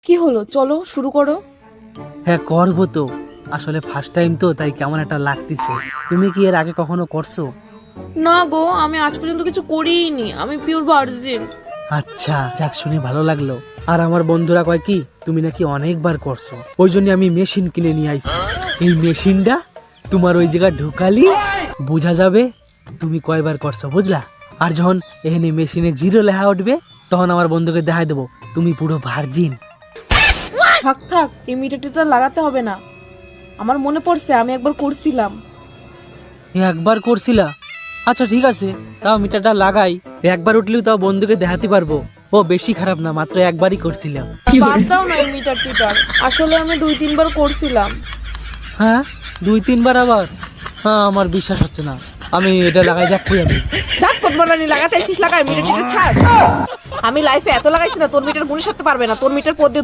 কি হলো, চলো শুরু করো। হ্যাঁ করবো তো। আসলে ফার্স্ট টাইম তো, তাই কেমন একটা লাগতেছে। তুমি কি এর আগে কখনো করছো? না গো, আমি আজ পর্যন্ত কিছু করিনি, আমি পিওর ভার্জিন। আচ্ছা, যাক শুনে ভালো লাগলো। আর আমার বন্ধুরা কয় কি তুমি নাকি অনেকবার করছো, ওই জন্য আমি মেশিন কিনে নিয়ে আইছি। এই মেশিনটা তোমার ওই জায়গায় ঢুকালি বোঝা যাবে তুমি কয়বার করছো, বুঝলা? আর যখন এখানে মেশিনে জিরো লেখা উঠবে, তখন আমার বন্ধুকে দেখাই দেবো তুমি পুরো ভার্জিন। থাক থাক, এই মিটারটা লাগাতে হবে না। আমার মনে পড়ছে আমি একবার করছিলাম। একবার করছিলা? আচ্ছা ঠিক আছে, তাও মিটারটা লাগাই। একবার উঠলেও তাও বন্ধুকে দেখাতে পারবো ও বেশি খারাপ না, মাত্র একবারই করছিলাম। বাদ দাও না এই মিটার টিটার, আসলে আমি 2-3 বার করছিলাম। হ্যাঁ 2-3 বার আবার? হ্যাঁ আমার বিশ্বাস হচ্ছে না, আমি এটা লাগাই দেখবই আমি। দেখ পদ্মারানী, লাগাতে আছিস লাগাই, মিটার টিটার ছাড়। আমি লাইফে এত লাগাইছি না, তোর মিটার গুণে সারতে পারবে না, তোর মিটার পদ্মে